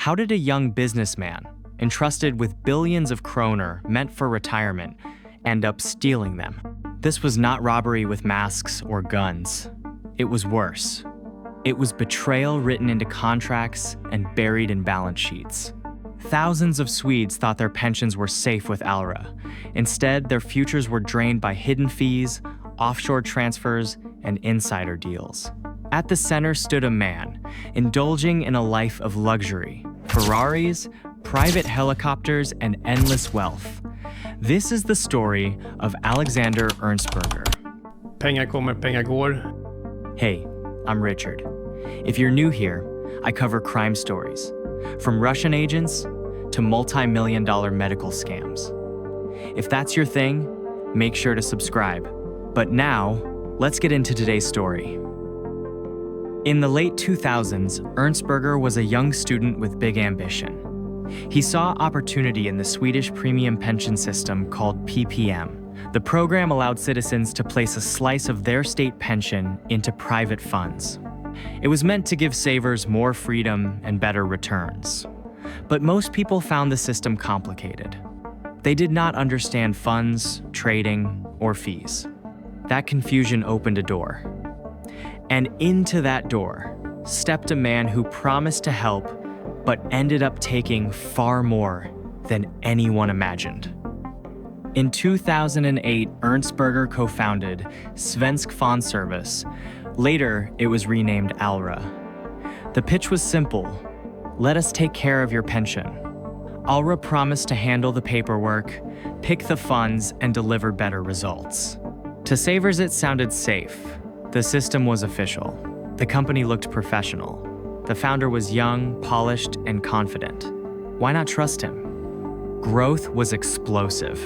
How did a young businessman, entrusted with billions of kronor meant for retirement, end up stealing them? This was not robbery with masks or guns. It was worse. It was betrayal written into contracts and buried in balance sheets. Thousands of Swedes thought their pensions were safe with Allra. Instead, their futures were drained by hidden fees, offshore transfers, and insider deals. At the center stood a man, indulging in a life of luxury, Ferraris, private helicopters, and endless wealth. This is the story of Alexander Ernstberger. Pengar kommer, pengar går. Hey, I'm Richard. If you're new here, I cover crime stories, from Russian agents to multi-million-dollar medical scams. If that's your thing, make sure to subscribe. But now, let's get into today's story. In the late 2000s, Ernstberger was a young student with big ambition. He saw opportunity in the Swedish premium pension system called PPM. The program allowed citizens to place a slice of their state pension into private funds. It was meant to give savers more freedom and better returns. But most people found the system complicated. They did not understand funds, trading, or fees. That confusion opened a door. And into that door stepped a man who promised to help, but ended up taking far more than anyone imagined. In 2008, Ernstberger co-founded Svensk Fondservice. Later, it was renamed Allra. The pitch was simple: let us take care of your pension. Allra promised to handle the paperwork, pick the funds, and deliver better results. To savers, it sounded safe. The system was official. The company looked professional. The founder was young, polished, and confident. Why not trust him? Growth was explosive.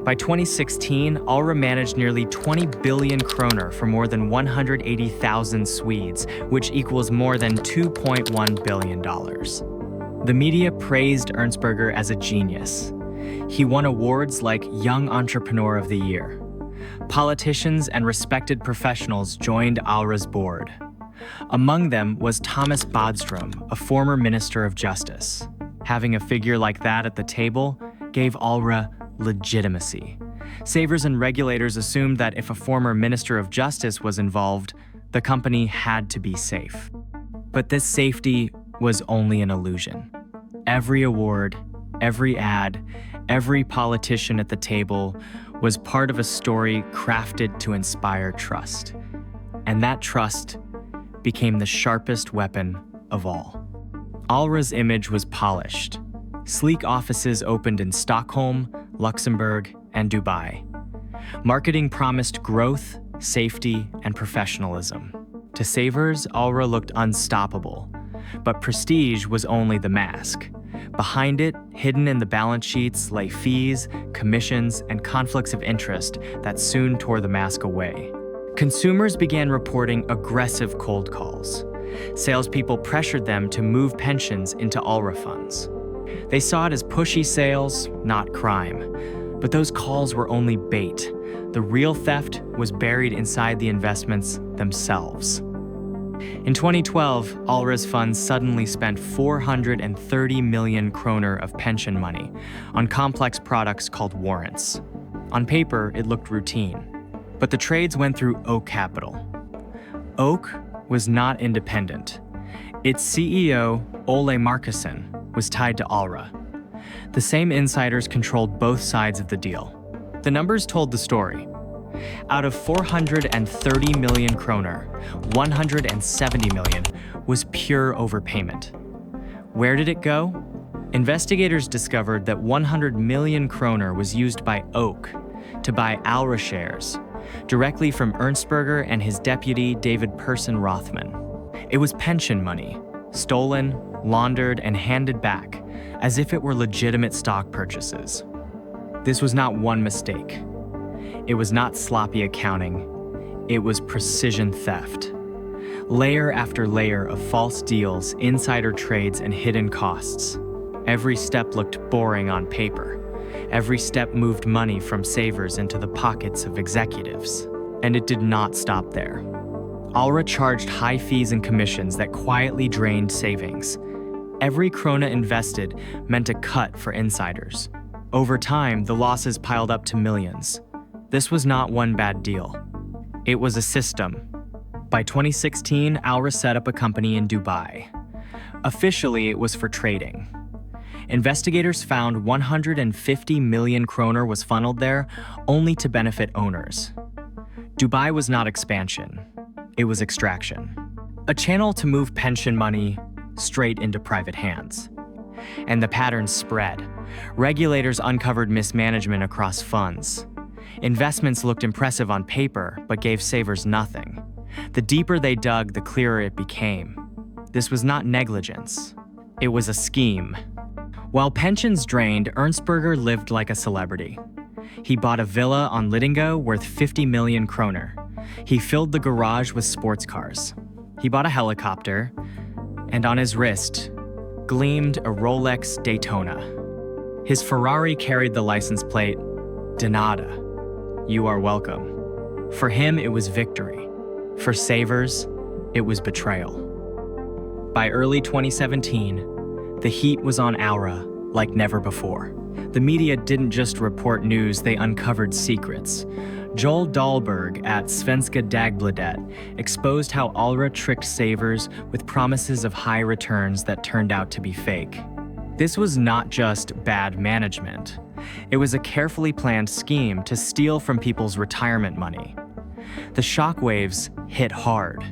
By 2016, Allra managed nearly 20 billion kronor for more than 180,000 Swedes, which equals more than $2.1 billion. The media praised Ernstberger as a genius. He won awards like Young Entrepreneur of the Year. Politicians and respected professionals joined Allra's board. Among them was Thomas Bodström, a former Minister of Justice. Having a figure like that at the table gave Allra legitimacy. Savers and regulators assumed that if a former Minister of Justice was involved, the company had to be safe. But this safety was only an illusion. Every award, every ad, every politician at the table was part of a story crafted to inspire trust. And that trust became the sharpest weapon of all. Allra's image was polished. Sleek offices opened in Stockholm, Luxembourg, and Dubai. Marketing promised growth, safety, and professionalism. To savers, Allra looked unstoppable. But prestige was only the mask. Behind it, hidden in the balance sheets, lay fees, commissions, and conflicts of interest that soon tore the mask away. Consumers began reporting aggressive cold calls. Salespeople pressured them to move pensions into Allra funds. They saw it as pushy sales, not crime. But those calls were only bait. The real theft was buried inside the investments themselves. In 2012, Allra's funds suddenly spent 430 million kronor of pension money on complex products called warrants. On paper, it looked routine. But the trades went through Oak Capital. Oak was not independent. Its CEO, Ole Markussen, was tied to Allra. The same insiders controlled both sides of the deal. The numbers told the story. Out of 430 million kronor, 170 million was pure overpayment. Where did it go? Investigators discovered that 100 million kronor was used by Oak to buy Allra shares, directly from Ernstberger and his deputy David Persson Rothman. It was pension money, stolen, laundered, and handed back, as if it were legitimate stock purchases. This was not one mistake. It was not sloppy accounting. It was precision theft. Layer after layer of false deals, insider trades, and hidden costs. Every step looked boring on paper. Every step moved money from savers into the pockets of executives. And it did not stop there. Allra charged high fees and commissions that quietly drained savings. Every krona invested meant a cut for insiders. Over time, the losses piled up to millions. This was not one bad deal. It was a system. By 2016, Allra set up a company in Dubai. Officially, it was for trading. Investigators found 150 million kroner was funneled there, only to benefit owners. Dubai was not expansion. It was extraction. A channel to move pension money straight into private hands. And the pattern spread. Regulators uncovered mismanagement across funds. Investments looked impressive on paper, but gave savers nothing. The deeper they dug, the clearer it became. This was not negligence. It was a scheme. While pensions drained, Ernstberger lived like a celebrity. He bought a villa on Lidingö worth 50 million kroner. He filled the garage with sports cars. He bought a helicopter, and on his wrist gleamed a Rolex Daytona. His Ferrari carried the license plate, "De nada. You are welcome." For him, it was victory. For savers, it was betrayal. By early 2017, the heat was on Allra like never before. The media didn't just report news, they uncovered secrets. Joel Dahlberg at Svenska Dagbladet exposed how Allra tricked savers with promises of high returns that turned out to be fake. This was not just bad management. It was a carefully planned scheme to steal from people's retirement money. The shockwaves hit hard.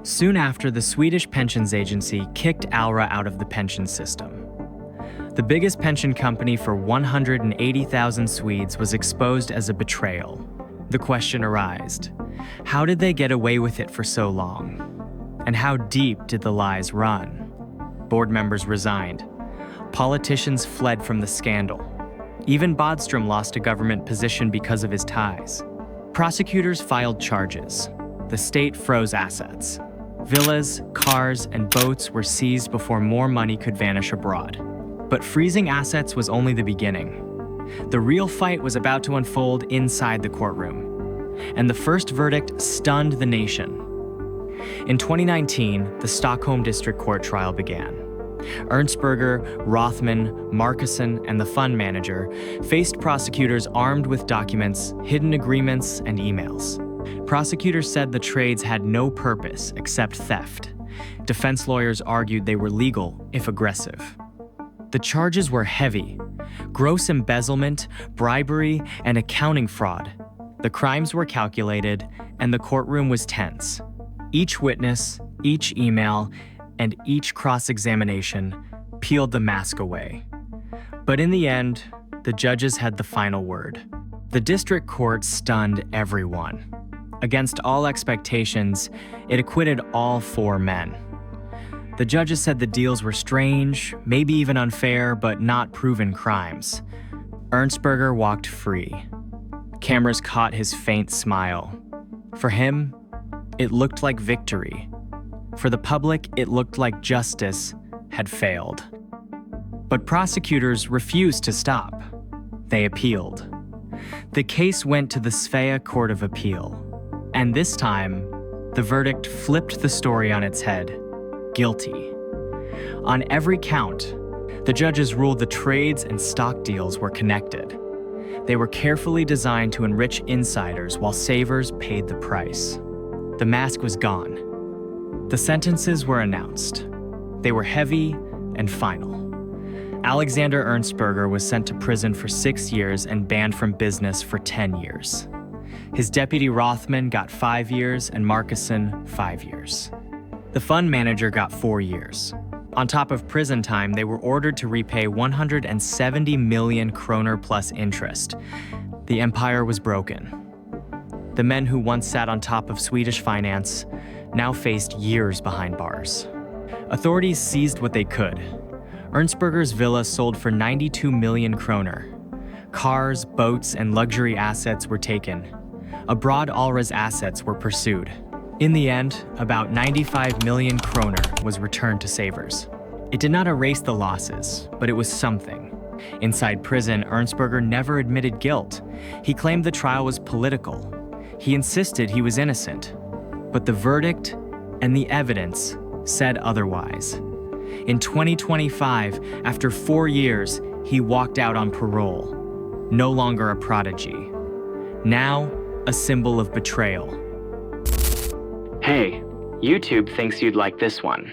Soon after, the Swedish pensions agency kicked Allra out of the pension system. The biggest pension company for 180,000 Swedes was exposed as a betrayal. The question arose: how did they get away with it for so long? And how deep did the lies run? Board members resigned. Politicians fled from the scandal. Even Bodström lost a government position because of his ties. Prosecutors filed charges. The state froze assets. Villas, cars, and boats were seized before more money could vanish abroad. But freezing assets was only the beginning. The real fight was about to unfold inside the courtroom, and the first verdict stunned the nation. In 2019, the Stockholm District Court trial began. Ernstberger, Rothman, Markusson, and the fund manager faced prosecutors armed with documents, hidden agreements, and emails. Prosecutors said the trades had no purpose except theft. Defense lawyers argued they were legal, if aggressive. The charges were heavy: gross embezzlement, bribery, and accounting fraud. The crimes were calculated, and the courtroom was tense. Each witness, each email, and each cross-examination peeled the mask away. But in the end, the judges had the final word. The district court stunned everyone. Against all expectations, it acquitted all 4 men. The judges said the deals were strange, maybe even unfair, but not proven crimes. Ernstberger walked free. Cameras caught his faint smile. For him, it looked like victory. For the public, it looked like justice had failed. But prosecutors refused to stop. They appealed. The case went to the Svea Court of Appeal. And this time, the verdict flipped the story on its head: guilty. On every count, the judges ruled the trades and stock deals were connected. They were carefully designed to enrich insiders while savers paid the price. The mask was gone. The sentences were announced. They were heavy and final. Alexander Ernstberger was sent to prison for 6 years and banned from business for 10 years. His deputy Rothman got 5 years and Markusson 5 years. The fund manager got 4 years. On top of prison time, they were ordered to repay 170 million kroner plus interest. The empire was broken. The men who once sat on top of Swedish finance now faced years behind bars. Authorities seized what they could. Ernstberger's villa sold for 92 million kroner. Cars, boats, and luxury assets were taken. Abroad, Allra's assets were pursued. In the end, about 95 million kroner was returned to savers. It did not erase the losses, but it was something. Inside prison, Ernstberger never admitted guilt. He claimed the trial was political. He insisted he was innocent. But the verdict and the evidence said otherwise. In 2025, after 4 years, he walked out on parole. No longer a prodigy. Now, a symbol of betrayal. Hey, YouTube thinks you'd like this one.